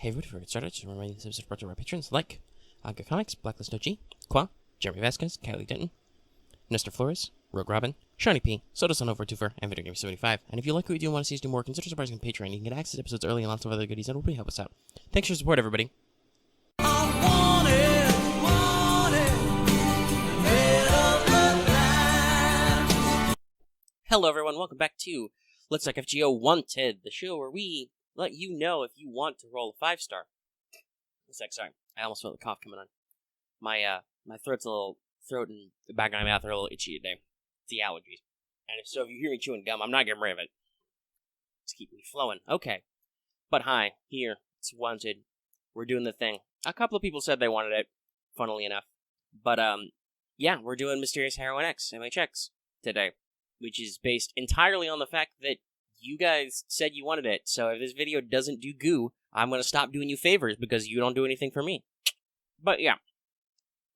Hey, before we get started, just remember this episode brought to our patrons like Aga Comics, Blacklist OG, Qua, Jeremy Vasquez, Kylie Denton, Nestor Flores, Rogue Robin, Shawnee P, Soda-san over Twofer, and Video Game 75. And if you like what we do and want to see us do more, consider supporting on Patreon. You can get access to episodes early and lots of other goodies, and it will really help us out. Thanks for your support, everybody. Hello, everyone. Welcome back to Let's Talk FGO Wanted, the show where we let you know if you want to roll a 5-star. Sorry, I almost felt the cough coming on. My throat and the back of my mouth are a little itchy today. It's the allergies. And if you hear me chewing gum, I'm not getting rid of it. Just keep me flowing. Okay. But hi, here, it's Wanted. We're doing the thing. A couple of people said they wanted it, funnily enough. But, yeah, we're doing Mysterious Heroine X, MHX, today. Which is based entirely on the fact that you guys said you wanted it. So if this video doesn't do goo, I'm going to stop doing you favors because you don't do anything for me. But yeah.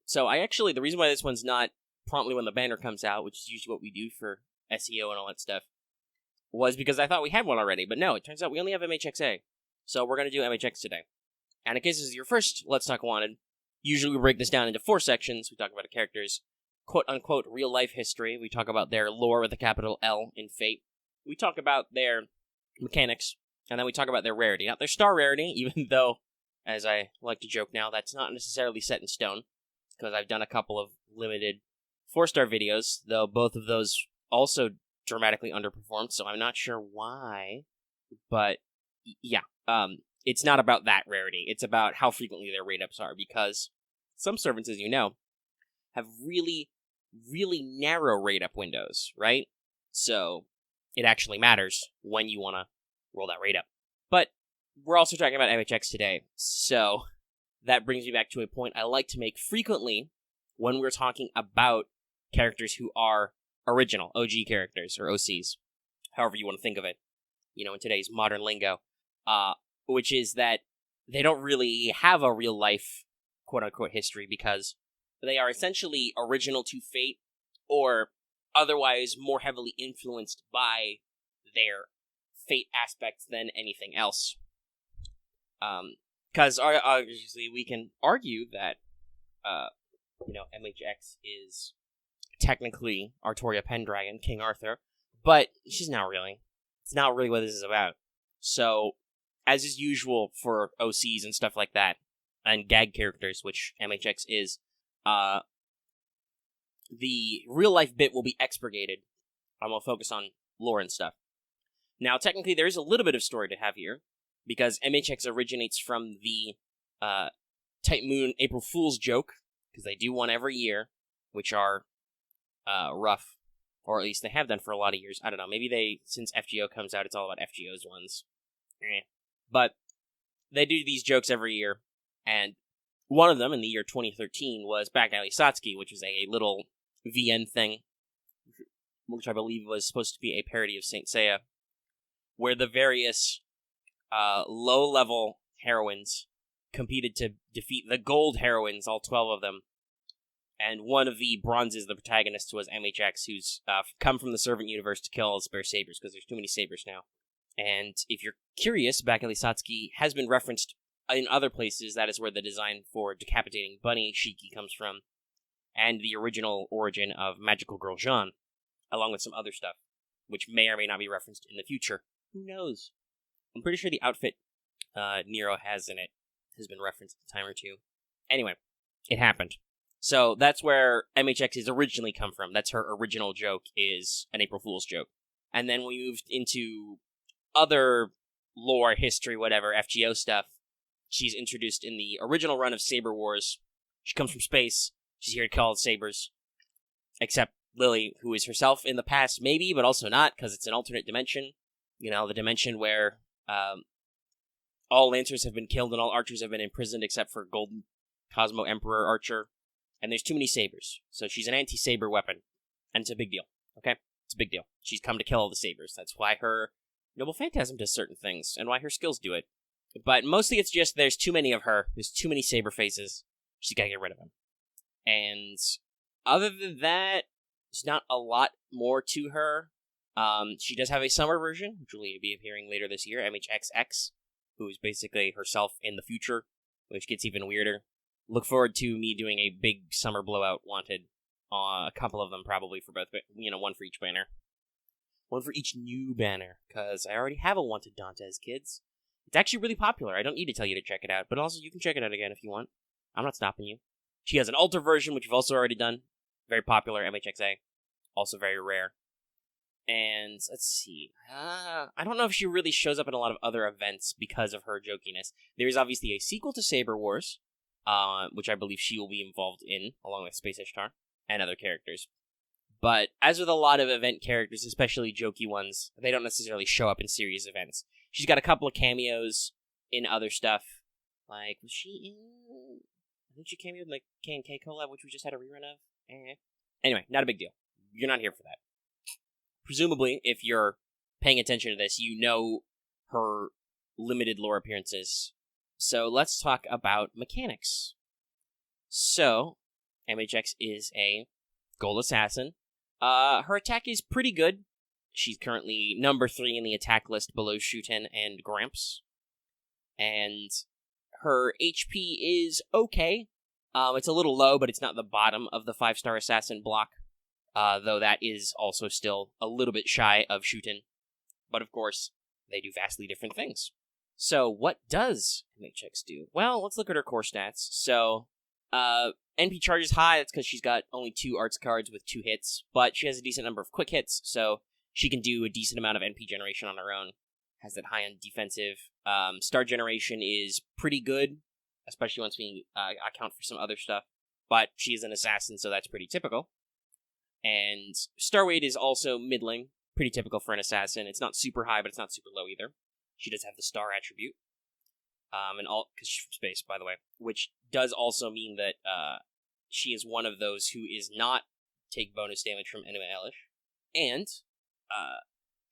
So the reason why this one's not promptly when the banner comes out, which is usually what we do for SEO and all that stuff, was because I thought we had one already. But no, it turns out we only have MHXA. So we're going to do MHX today. And in case this is your first Let's Talk Wanted, usually we break this down into 4 sections. We talk about the characters' quote-unquote real-life history. We talk about their lore with a capital L in Fate. We talk about their mechanics, and then we talk about their rarity. Not their star rarity, even though, as I like to joke now, that's not necessarily set in stone, because I've done a couple of limited 4-star videos, though both of those also dramatically underperformed, so I'm not sure why, but yeah, it's not about that rarity. It's about how frequently their rate-ups are, because some servants, as you know, have really, really narrow rate-up windows, right? So it actually matters when you want to roll that rate up. But we're also talking about MHX today, so that brings me back to a point I like to make frequently when we're talking about characters who are original, OG characters, or OCs, however you want to think of it, in today's modern lingo, which is that they don't really have a real-life, quote-unquote, history, because they are essentially original to Fate, or otherwise more heavily influenced by their Fate aspects than anything else. Because obviously we can argue that, MHX is technically Artoria Pendragon, King Arthur, but she's not really. It's not really what this is about. So, as is usual for OCs and stuff like that, and gag characters, which MHX is, the real-life bit will be expurgated. I'm going to focus on lore and stuff. Now, technically, there is a little bit of story to have here, because MHX originates from the Tight Moon April Fool's joke, because they do one every year, which are rough, or at least they have done for a lot of years. I don't know, maybe since FGO comes out, it's all about FGO's ones. But they do these jokes every year, and one of them in the year 2013 was Back Alley Satsuki, which was a little VN thing, which I believe was supposed to be a parody of Saint Seiya, where the various low-level heroines competed to defeat the gold heroines, all 12 of them. And one of the bronzes, the protagonists, was MHX, who's come from the Servant Universe to kill all the spare Sabers, because there's too many Sabers now. And if you're curious, Back Alley Satsuki has been referenced in other places. That is where the design for Decapitating Bunny Shiki comes from, and the original origin of Magical Girl Jean, along with some other stuff, which may or may not be referenced in the future. Who knows? I'm pretty sure the outfit Nero has in it has been referenced a time or two. Anyway, it happened. So that's where MHX has originally come from. That's her original joke, is an April Fool's joke. And then we moved into other lore, history, whatever, FGO stuff. She's introduced in the original run of Saber Wars. She comes from space. She's here to kill all the Sabers. Except Lily, who is herself in the past, maybe, but also not, because it's an alternate dimension. The dimension where all Lancers have been killed and all Archers have been imprisoned except for Golden Cosmo Emperor Archer. And there's too many Sabers. So she's an anti-Saber weapon. And it's a big deal. Okay? It's a big deal. She's come to kill all the Sabers. That's why her Noble Phantasm does certain things, and why her skills do it. But mostly it's just there's too many of her. There's too many Saberfaces. She's got to get rid of them. And other than that, there's not a lot more to her. She does have a summer version, which will be appearing later this year, MHXX, who is basically herself in the future, which gets even weirder. Look forward to me doing a big summer blowout wanted. A couple of them probably for both, one for each banner. One for each new banner, because I already have a wanted Dantes, kids. It's actually really popular. I don't need to tell you to check it out, but also you can check it out again if you want. I'm not stopping you. She has an altar version, which we've also already done. Very popular, MHXA. Also very rare. And let's see. I don't know if she really shows up in a lot of other events because of her jokiness. There is obviously a sequel to Saber Wars, which I believe she will be involved in, along with Space Ishtar and other characters. But as with a lot of event characters, especially jokey ones, they don't necessarily show up in serious events. She's got a couple of cameos in other stuff. Like, was she in... I think she cameoed in the K&K collab, which we just had a rerun of. Anyway, not a big deal. You're not here for that. Presumably, if you're paying attention to this, you know her limited lore appearances. So let's talk about mechanics. So, MHX is a Gold Assassin. Her attack is pretty good. She's currently number 3 in the attack list below Shuten and Gramps. And her HP is okay. It's a little low, but it's not the bottom of the 5-star assassin block. Though that is also still a little bit shy of Shuten. But of course, they do vastly different things. So what does MHX do? Well, let's look at her core stats. So, NP charge is high. That's because she's got only 2 arts cards with 2 hits, but she has a decent number of quick hits, so she can do a decent amount of NP generation on her own. Has that high on defensive. Star generation is pretty good, especially once we account for some other stuff, but she is an assassin, so that's pretty typical. And star weight is also middling, pretty typical for an assassin. It's not super high, but it's not super low either. She does have the star attribute. And all, because she's from space, by the way, which does also mean that she is one of those who is not take bonus damage from enemy Elish. And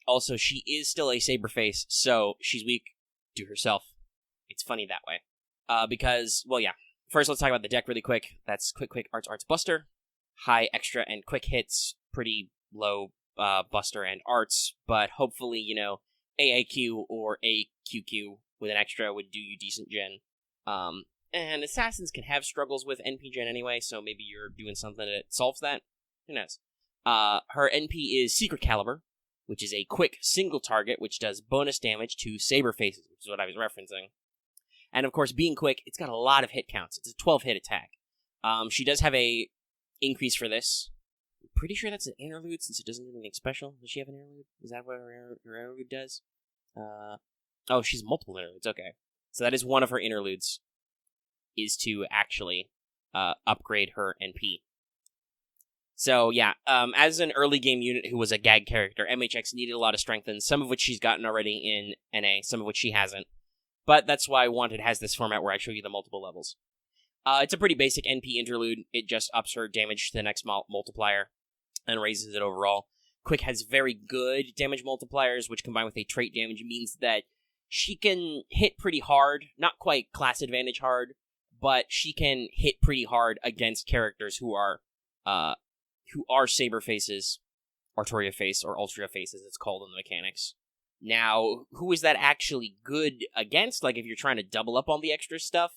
also, she is still a Saberface, so she's weak to herself. It's funny that way. Because, well, yeah. First, let's talk about the deck really quick. That's Quick, Arts, Buster. High extra and quick hits, pretty low Buster and Arts, but hopefully, AAQ or AQQ with an extra would do you decent gen. And assassins can have struggles with NP gen anyway, so maybe you're doing something that solves that. Who knows? Her NP is Secret Caliber, which is a quick single target, which does bonus damage to Saberfaces, which is what I was referencing. And of course, being quick, it's got a lot of hit counts. It's a 12-hit attack. She does have a increase for this. I'm pretty sure that's an interlude, since it doesn't do anything special. Does she have an interlude? Is that what her interlude does? Oh, she's multiple interludes, okay. So that is one of her interludes, is to actually upgrade her NP. So, yeah, as an early game unit who was a gag character, MHX needed a lot of strengthen, some of which she's gotten already in NA, some of which she hasn't. But that's why Wanted has this format where I show you the multiple levels. It's a pretty basic NP interlude. It just ups her damage to the next multiplier and raises it overall. Quick has very good damage multipliers, which combined with a trait damage means that she can hit pretty hard. Not quite class advantage hard, but she can hit pretty hard against characters who are Saberfaces, Artoria Face, or Ultria Face, as it's called in the mechanics. Now, who is that actually good against? Like, if you're trying to double up on the extra stuff,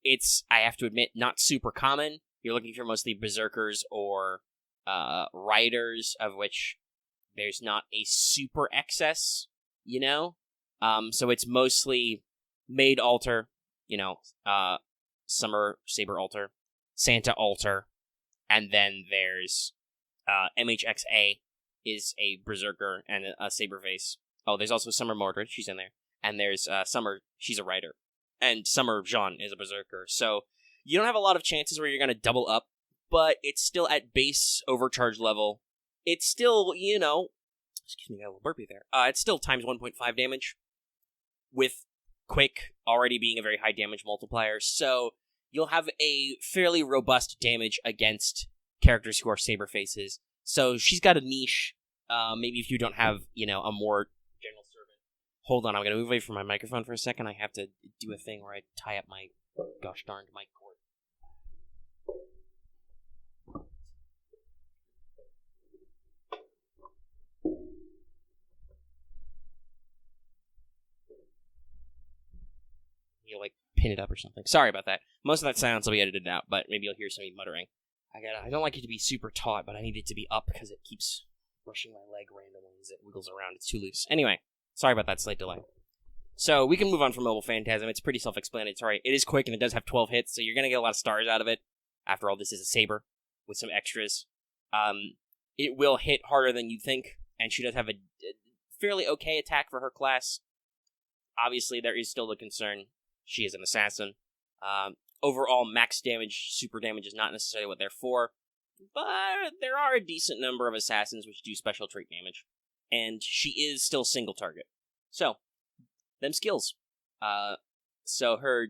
it's, I have to admit, not super common. You're looking for mostly Berserkers or Riders, of which there's not a super excess, So it's mostly Maid Altar, Summer Saber Altar, Santa Altar, and then there's MHXA is a Berserker and a Saberface. Oh, there's also Summer Mordred, she's in there. And there's Summer, she's a Rider. And Summer Jean is a Berserker. So you don't have a lot of chances where you're going to double up, but it's still at base overcharge level. It's still, excuse me, I got a little burpee there. It's still times 1.5 damage, with Quick already being a very high damage multiplier. So you'll have a fairly robust damage against characters who are Saberfaces. So she's got a niche. Maybe if you don't have, a more general servant. Hold on, I'm going to move away from my microphone for a second. I have to do a thing where I tie up my gosh darned mic cord. pin it up or something. Sorry about that. Most of that silence will be edited out, but maybe you'll hear some muttering. I don't like it to be super taut, but I need it to be up because it keeps brushing my leg randomly as it wiggles around. It's too loose. Anyway, sorry about that slight delay. So we can move on from Mobile Phantasm. It's pretty self-explanatory. It is quick and it does have 12 hits, so you're going to get a lot of stars out of it. After all, this is a Saber with some extras. It will hit harder than you think, and she does have a fairly okay attack for her class. Obviously, there is still the concern. She is an assassin. Overall, max damage, super damage is not necessarily what they're for, but there are a decent number of assassins which do special trait damage, and she is still single target. So, them skills. So her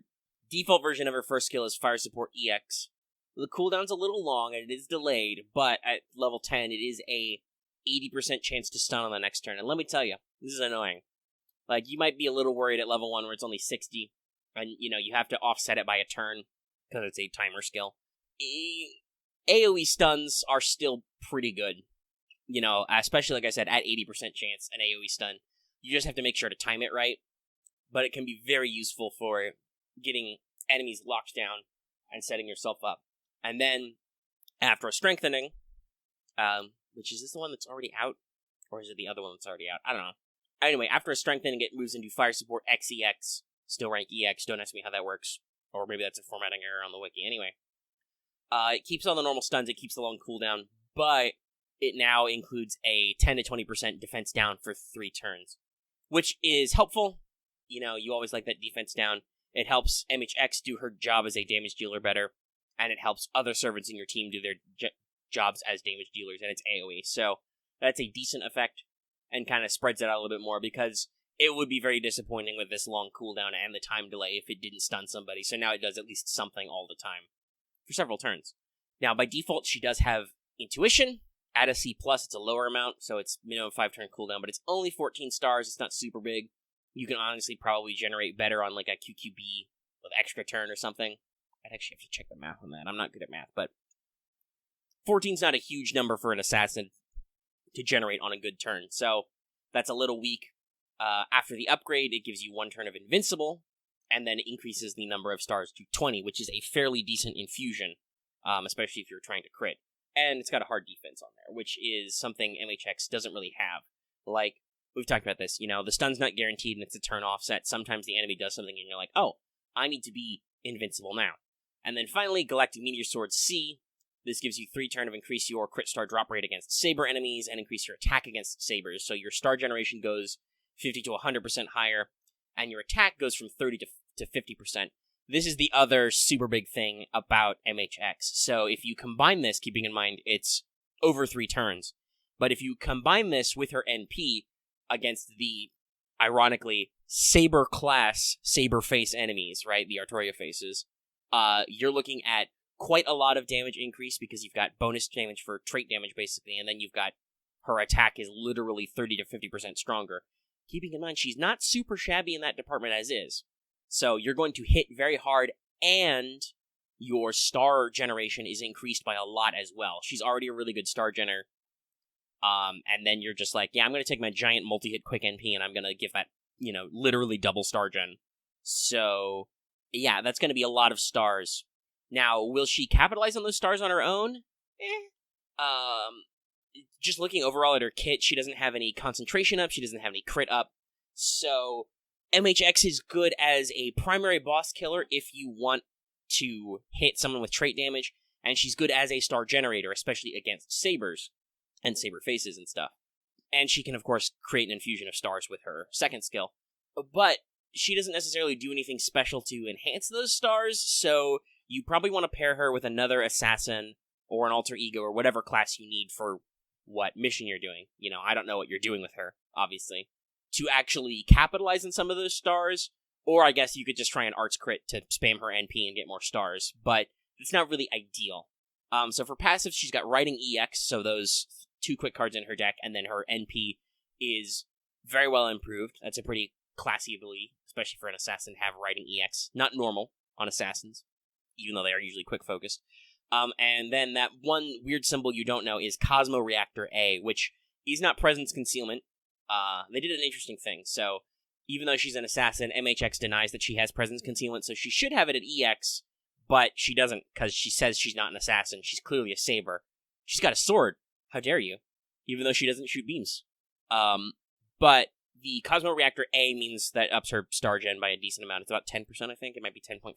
default version of her first skill is Fire Support EX. The cooldown's a little long, and it is delayed, but at level 10, it is a 80% chance to stun on the next turn. And let me tell you, this is annoying. Like, you might be a little worried at level 1 where it's only 60, and, you have to offset it by a turn, because it's a timer skill. AoE stuns are still pretty good. Especially, like I said, at 80% chance, an AoE stun. You just have to make sure to time it right, but it can be very useful for getting enemies locked down and setting yourself up. And then, after a strengthening, which is this the one that's already out? Or is it the other one that's already out? I don't know. Anyway, after a strengthening, it moves into Fire Support XEX, still rank EX. Don't ask me how that works. Or maybe that's a formatting error on the wiki. Anyway, it keeps all the normal stuns, it keeps the long cooldown, but it now includes a 10 to 20% defense down for 3 turns, which is helpful. You always like that defense down. It helps MHX do her job as a damage dealer better, and it helps other servants in your team do their jobs as damage dealers, and it's AoE. So that's a decent effect, and kind of spreads it out a little bit more, because it would be very disappointing with this long cooldown and the time delay if it didn't stun somebody. So now it does at least something all the time for several turns. Now, by default, she does have Intuition. At a C+, it's a lower amount, so it's minimum 5-turn cooldown, but it's only 14 stars. It's not super big. You can honestly probably generate better on like a QQB with extra turn or something. I'd actually have to check the math on that. I'm not good at math, but 14's not a huge number for an assassin to generate on a good turn, so that's a little weak. After the upgrade, it gives you 1 turn of Invincible, and then it increases the number of stars to 20, which is a fairly decent infusion, especially if you're trying to crit. And it's got a hard defense on there, which is something MHX doesn't really have. Like, we've talked about this, the stun's not guaranteed and it's a turn offset. Sometimes the enemy does something and you're like, oh, I need to be invincible now. And then finally, Galactic Meteor Sword C. This gives you 3 turn of increase your crit star drop rate against Saber enemies and increase your attack against Sabers. So your star generation goes 50 to 100% higher, and your attack goes from 30 to 50%. This is the other super big thing about MHX. So if you combine this, keeping in mind it's over 3 turns, but if you combine this with her NP against the, ironically, Saber class Saberface enemies, right, the Artoria faces, you're looking at quite a lot of damage increase because you've got bonus damage for trait damage, basically, and then you've got her attack is literally 30 to 50% stronger. Keeping in mind, she's not super shabby in that department as is. So you're going to hit very hard, and your star generation is increased by a lot as well. She's already a really good star gener. And then you're just like, yeah, I'm going to take my giant multi-hit quick NP, and I'm going to give that, literally double star gen. So, yeah, that's going to be a lot of stars. Now, will she capitalize on those stars on her own? Just looking overall at her kit, she doesn't have any concentration up, she doesn't have any crit up. So, MHX is good as a primary boss killer if you want to hit someone with trait damage, and she's good as a star generator, especially against Sabers and Saber faces and stuff. And she can, of course, create an infusion of stars with her second skill. But she doesn't necessarily do anything special to enhance those stars, so you probably want to pair her with another assassin or an alter ego or whatever class you need for what mission you're doing. I don't know what you're doing with her, obviously, to actually capitalize on some of those stars, or I guess you could just try an arts crit to spam her NP and get more stars, but it's not really ideal. So for passive, she's got Writing EX, so those 2 quick cards in her deck, and then her NP is very well improved. That's a pretty classy ability, especially for an assassin to have Writing EX. Not normal on assassins, even though they are usually quick focused. And then that one weird symbol you don't know is Cosmo Reactor A, which is not Presence Concealment. They did an interesting thing. So, even though she's an assassin, MHX denies that she has presence concealment, so she should have it at EX, but she doesn't, because she says she's not an assassin. She's clearly a Saber. She's got a sword. How dare you? Even though she doesn't shoot beams. But the Cosmo Reactor A means that ups her star gen by a decent amount. It's about 10%, I think. It might be 10.5.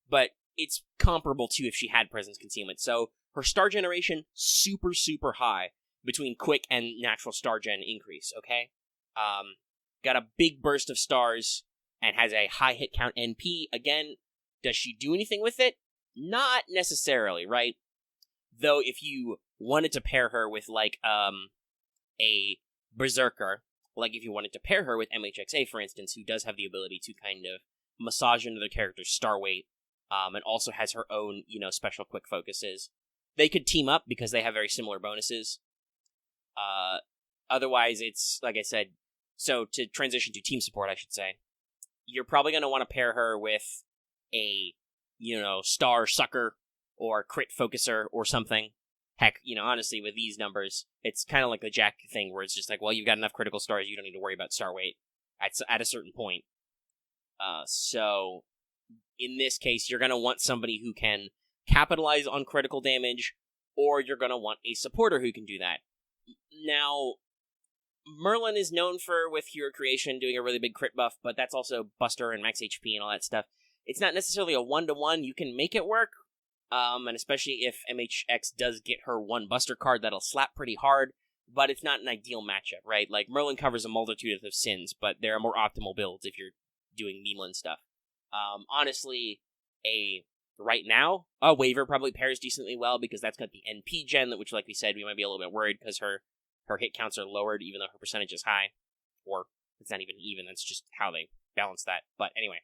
But it's comparable to if she had presence concealment. So her star generation, super, super high between quick and natural star gen increase, okay? Got a big burst of stars and has a high hit count NP. Again, does she do anything with it? Not necessarily, right? Though if you wanted to pair her with, like, a Berserker, like if you wanted to pair her with MHXA, for instance, who does have the ability to kind of massage into the character's star weight, and also has her own, special quick focuses, they could team up because they have very similar bonuses. Otherwise, it's, like I said, so to transition to team support, I should say, you're probably going to want to pair her with a, star sucker or crit focuser or something. Heck, honestly, with these numbers, it's kind of like the Jack thing where it's just like, well, you've got enough critical stars, you don't need to worry about star weight at a certain point. So, in this case, you're going to want somebody who can capitalize on critical damage, or you're going to want a supporter who can do that. Now, Merlin is known for, with Hero Creation, doing a really big crit buff, but that's also Buster and max HP and all that stuff. It's not necessarily a one-to-one. You can make it work, and especially if MHX does get her one Buster card, that'll slap pretty hard, but it's not an ideal matchup, right? Like, Merlin covers a multitude of sins, but there are more optimal builds if you're doing Memeland stuff. Honestly, right now, a Waver probably pairs decently well, because that's got the NP gen, which, like we said, we might be a little bit worried, because her hit counts are lowered, even though her percentage is high. Or, it's not even, that's just how they balance that. But anyway,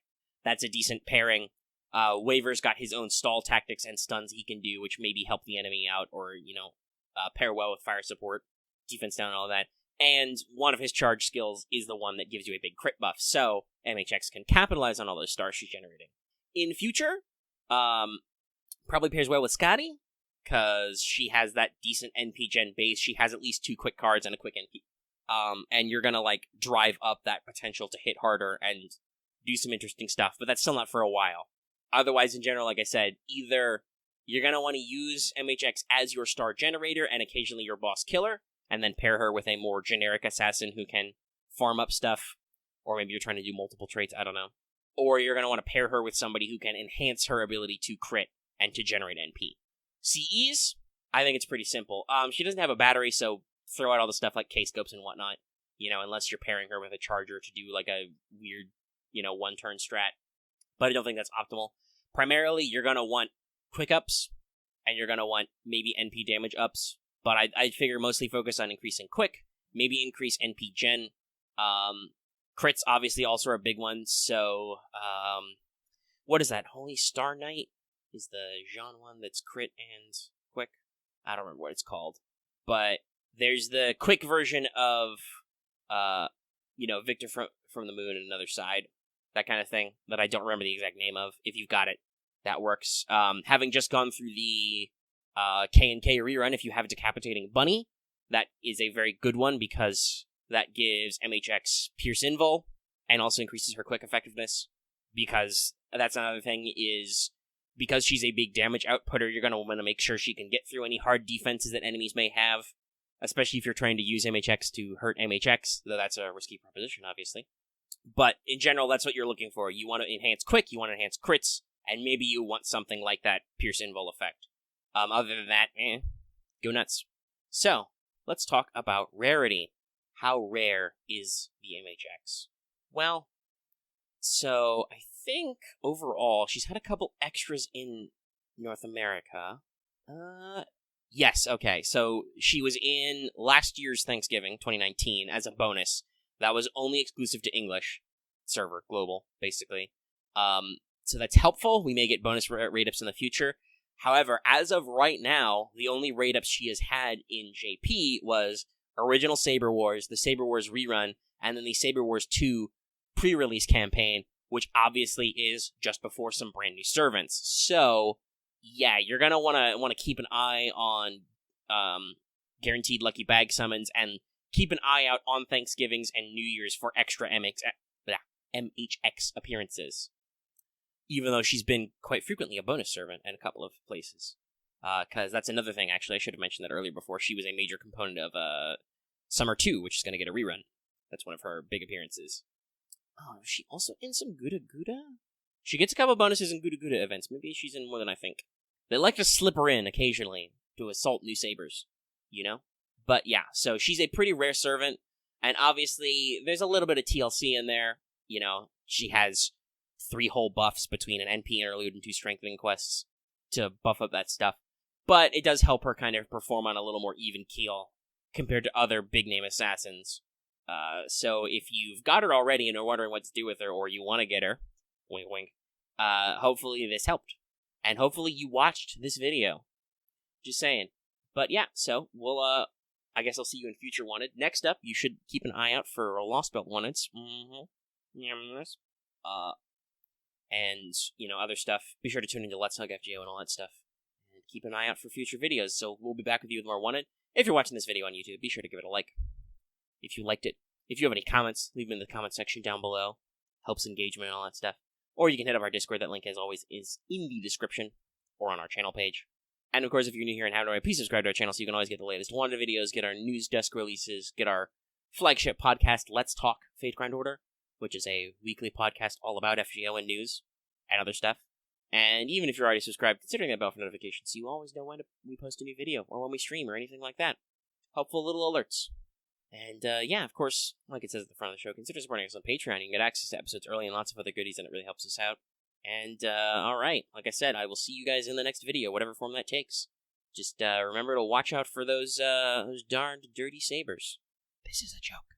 that's a decent pairing. Waver's got his own stall tactics and stuns he can do, which maybe help the enemy out, or, pair well with fire support, defense down, and all that. And one of his charge skills is the one that gives you a big crit buff, so MHX can capitalize on all those stars she's generating. In future, probably pairs well with Scotty, because she has that decent NP gen base. She has at least 2 quick cards and a quick NP. And you're gonna, drive up that potential to hit harder and do some interesting stuff, but that's still not for a while. Otherwise, in general, like I said, either you're gonna want to use MHX as your star generator and occasionally your boss killer, and then pair her with a more generic assassin who can farm up stuff, or maybe you're trying to do multiple traits, I don't know. Or you're gonna want to pair her with somebody who can enhance her ability to crit and to generate NP. CEs, I think it's pretty simple. She doesn't have a battery, so throw out all the stuff like K-scopes and whatnot, unless you're pairing her with a charger to do, a weird, one-turn strat. But I don't think that's optimal. Primarily, you're going to want quick ups, and you're going to want maybe NP damage ups, but I'd figure mostly focus on increasing quick, maybe increase NP gen. Crits, obviously, also are a big one, so, what is that? Holy Star Knight is the Jean one that's crit and quick? I don't remember what it's called. But there's the quick version of, Victor from the Moon and Another Side, that kind of thing, that I don't remember the exact name of. If you've got it, that works. Having just gone through the K&K rerun, if you have a Decapitating Bunny, that is a very good one, because that gives MHX Pierce Invul, and also increases her quick effectiveness, because that's another thing, is because she's a big damage outputter, you're going to want to make sure she can get through any hard defenses that enemies may have, especially if you're trying to use MHX to hurt MHX, though that's a risky proposition, obviously. But in general, that's what you're looking for. You want to enhance quick, you want to enhance crits, and maybe you want something like that Pierce Invul effect. Other than that, go nuts. So, let's talk about Rarity. How rare is the MHX? Well, so I think overall she's had a couple extras in North America. Yes, okay. So she was in last year's Thanksgiving, 2019, as a bonus. That was only exclusive to English server, global, basically. So that's helpful. We may get bonus rate-ups in the future. However, as of right now, the only rate-ups she has had in JP was original Saber Wars, the Saber Wars rerun, and then the Saber Wars 2 pre-release campaign, which obviously is just before some brand new servants. So, yeah, you're gonna wanna keep an eye on guaranteed lucky bag summons, and keep an eye out on Thanksgivings and New Year's for extra MHX appearances. Even though she's been quite frequently a bonus servant in a couple of places. Because that's another thing, actually, I should have mentioned that earlier before. She was a major component of Summer 2, which is going to get a rerun. That's one of her big appearances. Oh, is she also in some Guda Guda? She gets a couple bonuses in Guda Guda events. Maybe she's in more than I think. They like to slip her in occasionally to assault new Sabers, you know? But yeah, so she's a pretty rare servant, and obviously there's a little bit of TLC in there. You know, she has 3 whole buffs between an NP interlude and 2 strengthening quests to buff up that stuff. But it does help her kind of perform on a little more even keel compared to other big-name assassins. So if you've got her already and are wondering what to do with her, or you want to get her, wink wink, hopefully this helped. And hopefully you watched this video. Just saying. But yeah, so we'll, I guess I'll see you in future Wanted. Next up, you should keep an eye out for Lost Belt Wanteds. Yes. And, you know, other stuff. Be sure to tune into Let's Hug FGO and all that stuff. And keep an eye out for future videos. So we'll be back with you with more Wanted. If you're watching this video on YouTube, be sure to give it a like. If you liked it. If you have any comments, leave them in the comment section down below. Helps engagement and all that stuff. Or you can hit up our Discord. That link, as always, is in the description or on our channel page. And, of course, if you're new here and haven't already, please subscribe to our channel so you can always get the latest Wanted videos, get our news desk releases, get our flagship podcast, Let's Talk Fate Grind Order, which is a weekly podcast all about FGO and news and other stuff. And even if you're already subscribed, considering that bell for notifications so you always know when we post a new video or when we stream or anything like that. Helpful little alerts. And, yeah, of course, like it says at the front of the show, consider supporting us on Patreon. You can get access to episodes early and lots of other goodies, and it really helps us out. And, alright, like I said, I will see you guys in the next video, whatever form that takes. Just, remember to watch out for those darned dirty Sabers. This is a joke.